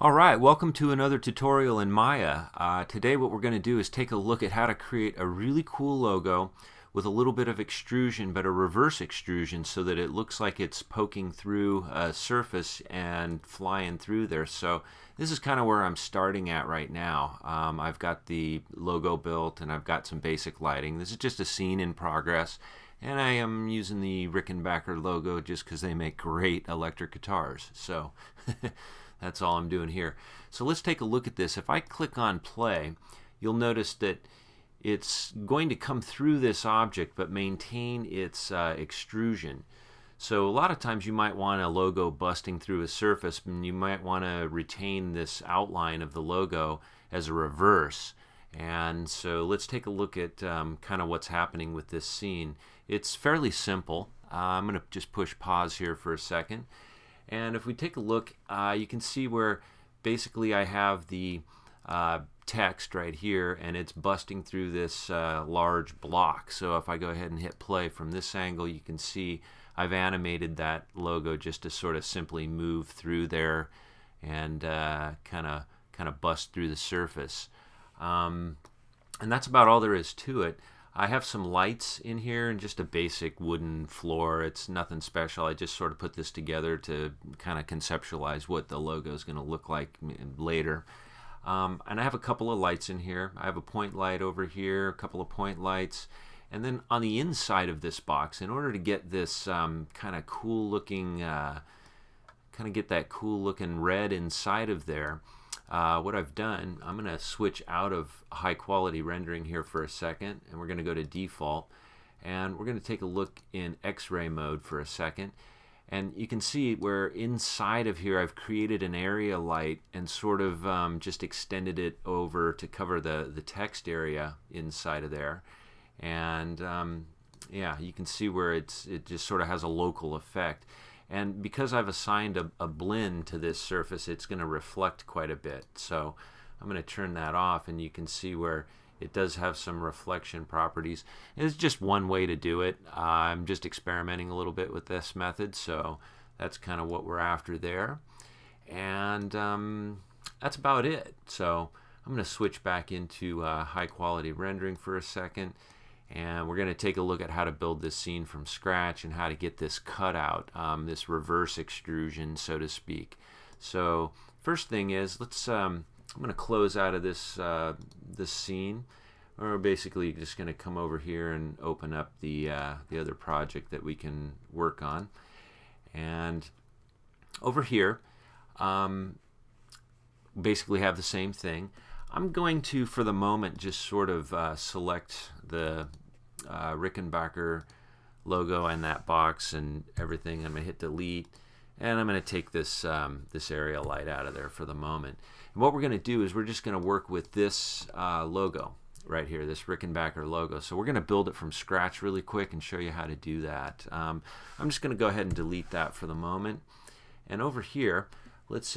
Alright, welcome to another tutorial in Maya. Today what we're going to do is take a look at how to create a really cool logo with a little bit of extrusion, but a reverse extrusion so that it looks like it's poking through a surface and flying through there. So this is kind of where I'm starting at right now. I've got the logo built and I've got some basic lighting. This is just a scene in progress, and I am using the Rickenbacker logo just because they make great electric guitars. So that's all I'm doing here. So let's take a look at this. If I click on play, you'll notice that it's going to come through this object but maintain its extrusion. So a lot of times you might want a logo busting through a surface, and you might want to retain this outline of the logo as a reverse. And so let's take a look at kind of what's happening with this scene. It's fairly simple. I'm going to just push pause here for a second. And if we take a look, you can see where basically I have the text right here, and it's busting through this large block. So if I go ahead and hit play from this angle, you can see I've animated that logo just to sort of simply move through there and kind of bust through the surface. And that's about all there is to it. I have some lights in here and just a basic wooden floor. It's nothing special. I just sort of put this together to kind of conceptualize what the logo is going to look like later. And I have a couple of lights in here. I have a point light over here, a couple of point lights. And then on the inside of this box, in order to get this kind of cool looking, get that cool looking red inside of there, what I've done, I'm going to switch out of high quality rendering here for a second, and we're going to go to default, and we're going to take a look in X-ray mode for a second. And you can see where inside of here I've created an area light and sort of just extended it over to cover the text area inside of there. And yeah, you can see where it just sort of has a local effect. And because I've assigned a blend to this surface, it's going to reflect quite a bit. So I'm going to turn that off, and you can see where it does have some reflection properties. It's just one way to do it. I'm just experimenting a little bit with this method, so that's kind of what we're after there. And that's about it. So I'm going to switch back into high quality rendering for a second. And we're going to take a look at how to build this scene from scratch and how to get this cutout, this reverse extrusion, so to speak. So first thing is, I'm going to close out of this this scene. We're basically just going to come over here and open up the other project that we can work on. And over here, basically have the same thing. I'm going to, for the moment, just sort of select the Rickenbacker logo and that box and everything. I'm going to hit delete, and I'm going to take this this area light out of there for the moment. And what we're going to do is we're just going to work with this logo right here, this Rickenbacker logo. So we're going to build it from scratch really quick and show you how to do that. I'm just going to go ahead and delete that for the moment. And over here, let's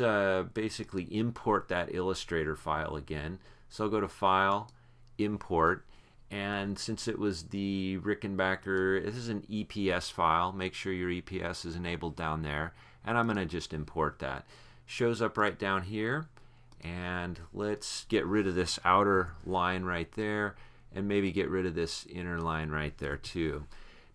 basically import that Illustrator file again. So I'll go to File, Import, and since it was the Rickenbacker, this is an EPS file. Make sure your EPS is enabled down there, and I'm going to just import that. Shows up right down here, and let's get rid of this outer line right there, and maybe get rid of this inner line right there too.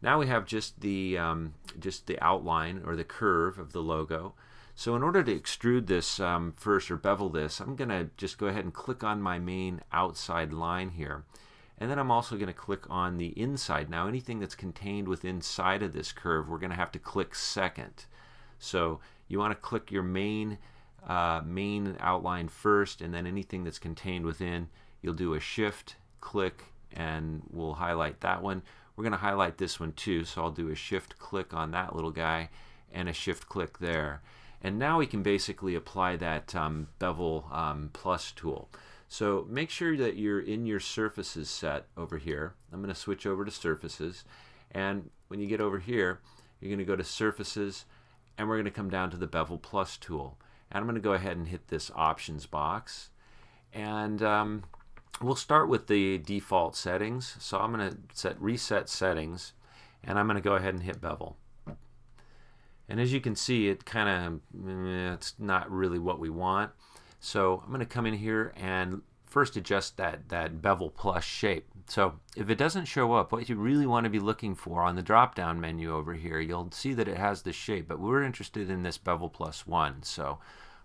Now we have just the outline or the curve of the logo. So in order to extrude this first, or bevel this, I'm going to just go ahead and click on my main outside line here. And then I'm also going to click on the inside. Now anything that's contained within inside of this curve, we're going to have to click second. So you want to click your main outline first, and then anything that's contained within, you'll do a shift click, and we'll highlight that one. We're going to highlight this one too, so I'll do a shift click on that little guy and a shift click there. And now we can basically apply that Bevel Plus tool. So make sure that you're in your surfaces set over here. I'm going to switch over to surfaces, and when you get over here, you're going to go to surfaces, and we're going to come down to the Bevel Plus tool. And I'm going to go ahead and hit this options box, and we'll start with the default settings. So I'm going to set reset settings, and I'm going to go ahead and hit bevel. And as you can see, it kind of, it's not really what we want. So I'm going to come in here and first adjust that bevel plus shape. So if it doesn't show up, what you really want to be looking for on the drop down menu over here, you'll see that it has the shape, but we're interested in this bevel plus 1. So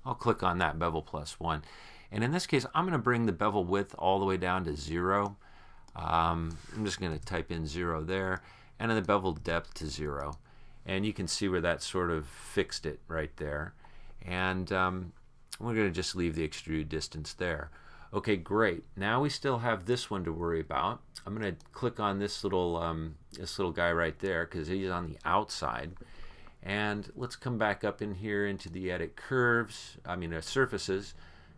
I'll click on that bevel plus 1. And in this case, I'm going to bring the bevel width all the way down to 0. I'm just going to type in 0 there, and then the bevel depth to 0. And you can see where that sort of fixed it right there. And we're going to just leave the extrude distance there. Okay, great. Now we still have this one to worry about. I'm going to click on this little guy right there because he's on the outside. And let's come back up in here into the edit curves, surfaces.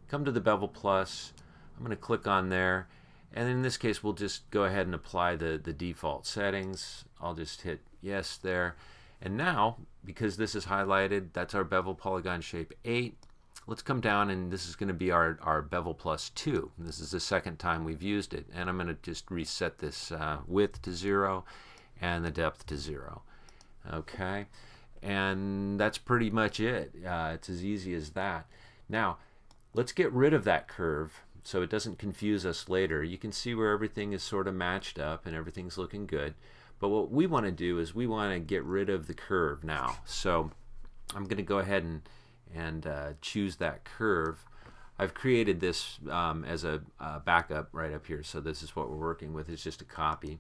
Come to the bevel plus. I'm going to click on there. And in this case, we'll just go ahead and apply the default settings. I'll just hit yes there. And now, because this is highlighted, that's our bevel polygon shape 8. Let's come down, and this is going to be our bevel plus 2. This is the second time we've used it. And I'm going to just reset this width to 0 and the depth to 0. Okay, and that's pretty much it. It's as easy as that. Now, let's get rid of that curve so it doesn't confuse us later. You can see where everything is sort of matched up and everything's looking good. But what we want to do is we want to get rid of the curve now. So I'm going to go ahead and choose that curve. I've created this as a backup right up here, so this is what we're working with. It's just a copy.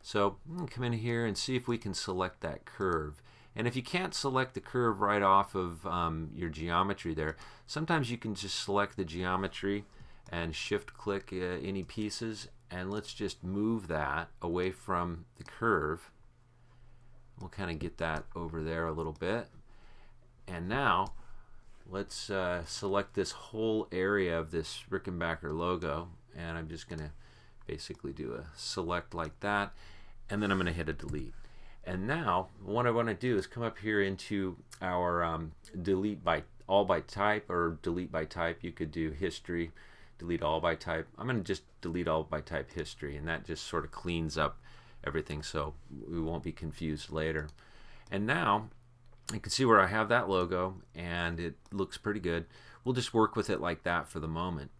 So I'm going to come in here and see if we can select that curve. And if you can't select the curve right off of your geometry there, sometimes you can just select the geometry and shift click any pieces, and let's just move that away from the curve. We'll kind of get that over there a little bit. And now let's select this whole area of this Rickenbacker logo, and I'm just going to basically do a select like that, and then I'm going to hit a delete. And now what I want to do is come up here into our delete by all by type, or delete by type. You could do history, delete all by type. I'm going to just delete all by type history, and that just sort of cleans up everything so we won't be confused later. And now you can see where I have that logo, and it looks pretty good. We'll just work with it like that for the moment.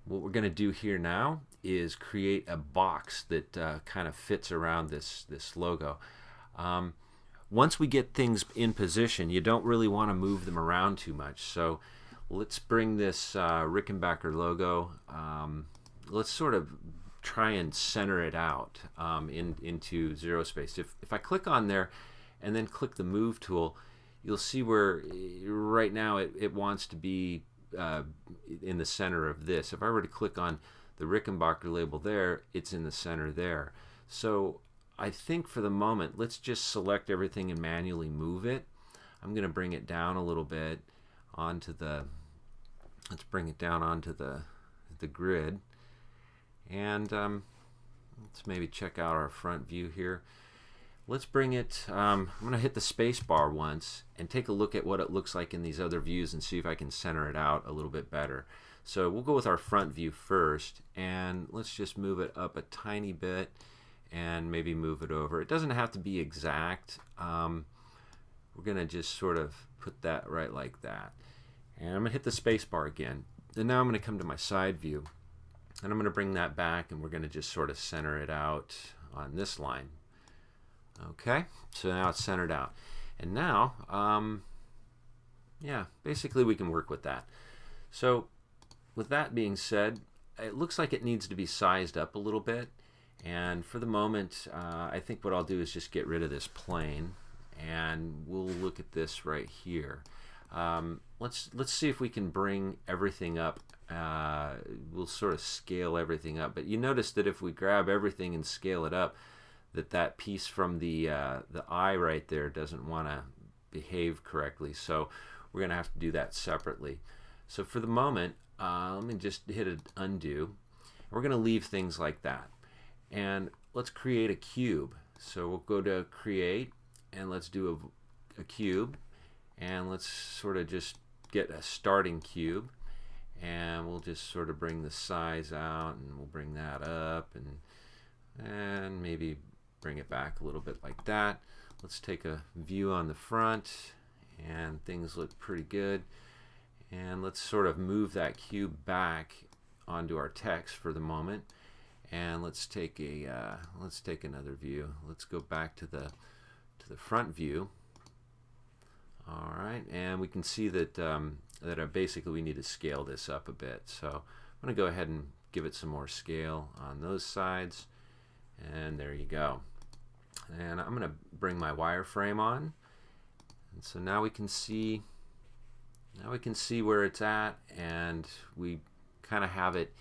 What we're going to do here now is create a box that kind of fits around this logo. Once we get things in position, you don't really want to move them around too much. So let's bring this Rickenbacker logo, let's sort of try and center it out into zero space. If I click on there and then click the move tool, you'll see where right now it wants to be in the center of this. If I were to click on the Rickenbacker label there, it's in the center there. So I think for the moment, let's just select everything and manually move it. I'm going to bring it down a little bit onto the, let's bring it down onto the grid. And let's maybe check out our front view here. Let's bring it, I'm going to hit the space bar once and take a look at what it looks like in these other views and see if I can center it out a little bit better. So we'll go with our front view first, and let's just move it up a tiny bit and maybe move it over. It doesn't have to be exact. We're going to just sort of put that right like that. And I'm going to hit the space bar again. And now I'm going to come to my side view, and I'm going to bring that back, and we're going to just sort of center it out on this line. Okay, so now it's centered out. And now, yeah, basically we can work with that. So with that being said, it looks like it needs to be sized up a little bit. And for the moment, I think what I'll do is just get rid of this plane, and we'll look at this right here. Let's see if we can bring everything up. We'll sort of scale everything up. But you notice that if we grab everything and scale it up, that piece from the eye right there doesn't want to behave correctly. So we're going to have to do that separately. So for the moment, let me just hit an undo. We're going to leave things like that. And let's create a cube. So we'll go to create, and let's do a cube. And let's sort of just get a starting cube. And we'll just sort of bring the size out, and we'll bring that up, and maybe bring it back a little bit like that. Let's take a view on the front, and things look pretty good. And let's sort of move that cube back onto our text for the moment. And let's take another view. Let's go back to the front view. All right, and we can see that basically we need to scale this up a bit. So I'm going to go ahead and give it some more scale on those sides, and there you go. And I'm going to bring my wireframe on, and so now we can see where it's at, and we kind of have it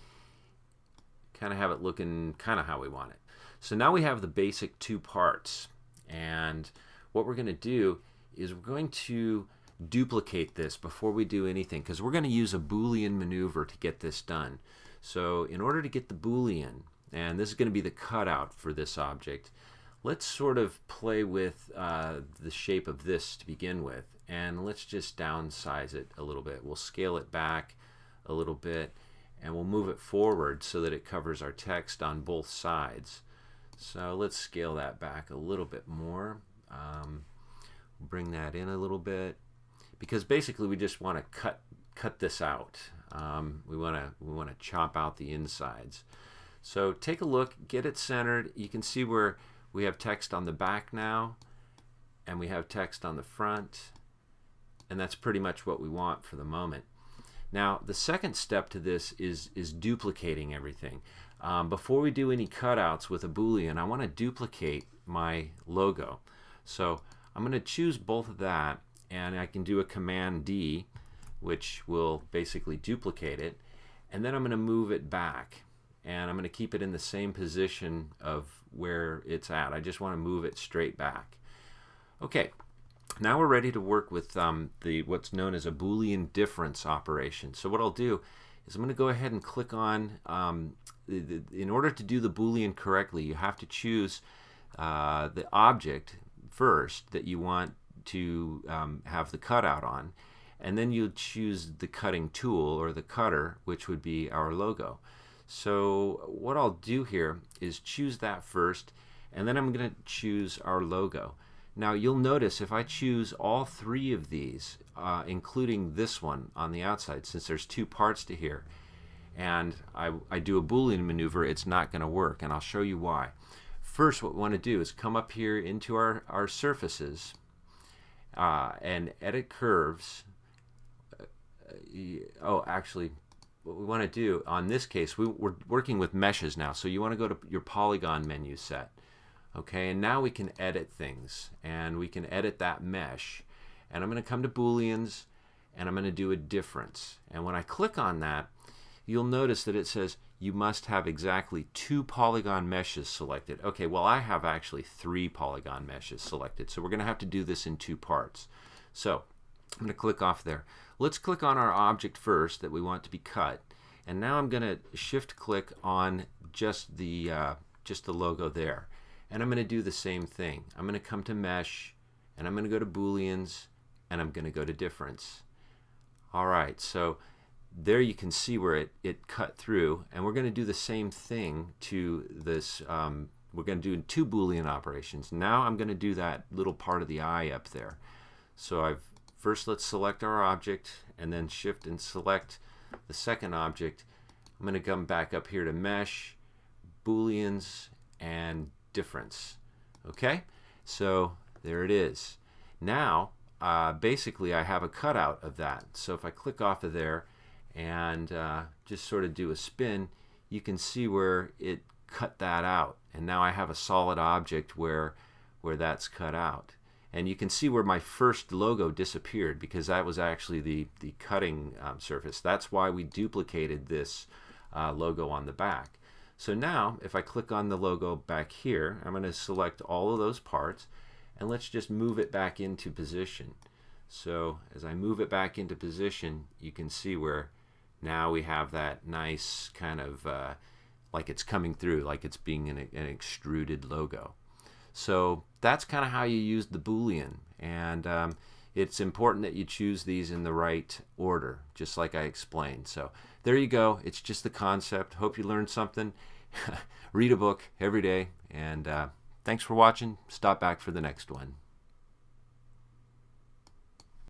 looking kind of how we want it. So now we have the basic two parts, and what we're going to do is we're going to duplicate this before we do anything, because we're going to use a Boolean maneuver to get this done. So in order to get the Boolean, and this is going to be the cutout for this object, let's sort of play with the shape of this to begin with, and let's just downsize it a little bit. We'll scale it back a little bit, and we'll move it forward so that it covers our text on both sides. So let's scale that back a little bit more. Bring that in a little bit, because basically we just want to cut this out. We want to chop out the insides. So take a look, get it centered. You can see where we have text on the back now, and we have text on the front, and that's pretty much what we want for the moment. Now the second step to this is duplicating everything. Before we do any cutouts with a Boolean, I want to duplicate my logo. So I'm going to choose both of that, and I can do a Command D, which will basically duplicate it, and then I'm going to move it back, and I'm going to keep it in the same position of where it's at. I just want to move it straight back. Okay, now we're ready to work with what's known as a Boolean difference operation. So what I'll do is I'm going to go ahead and click on, in order to do the Boolean correctly, you have to choose the object first that you want to have the cutout on, and then you'll choose the cutting tool or the cutter, which would be our logo. So what I'll do here is choose that first, and then I'm going to choose our logo. Now you'll notice if I choose all three of these, including this one on the outside, since there's two parts to here, and I do a Boolean maneuver, it's not going to work, and I'll show you why. First, what we want to do is come up here into our surfaces and edit curves. Actually, what we want to do on this case, we're working with meshes now, so you want to go to your polygon menu set. Okay, and now we can edit things, and we can edit that mesh. And I'm going to come to Booleans, and I'm going to do a difference. And when I click on that, you'll notice that it says you must have exactly 2 polygon meshes selected. Okay, well I have actually 3 polygon meshes selected, so we're going to have to do this in 2 parts. So I'm going to click off there. Let's click on our object first that we want to be cut, and now I'm going to shift click on just the logo there, and I'm going to do the same thing. I'm going to come to mesh, and I'm going to go to Booleans, and I'm going to go to difference. Alright, so there you can see where it cut through, and we're going to do the same thing to this. We're going to do 2 Boolean operations. Now I'm going to do that little part of the eye up there. So first let's select our object, and then shift and select the second object. I'm going to come back up here to mesh, Booleans, and difference. Okay, so there it is. Now basically I have a cutout of that. So if I click off of there and just sort of do a spin, you can see where it cut that out, and now I have a solid object where that's cut out. And you can see where my first logo disappeared, because that was actually the cutting surface. That's why we duplicated this logo on the back. So now if I click on the logo back here, I'm going to select all of those parts, and let's just move it back into position. So as I move it back into position, you can see where now we have that nice kind of like it's coming through, like it's being an extruded logo. So that's kind of how you use the Boolean, and it's important that you choose these in the right order, just like I explained. So there you go. It's just the concept. Hope you learned something. Read a book every day, and thanks for watching. Stop back for the next one.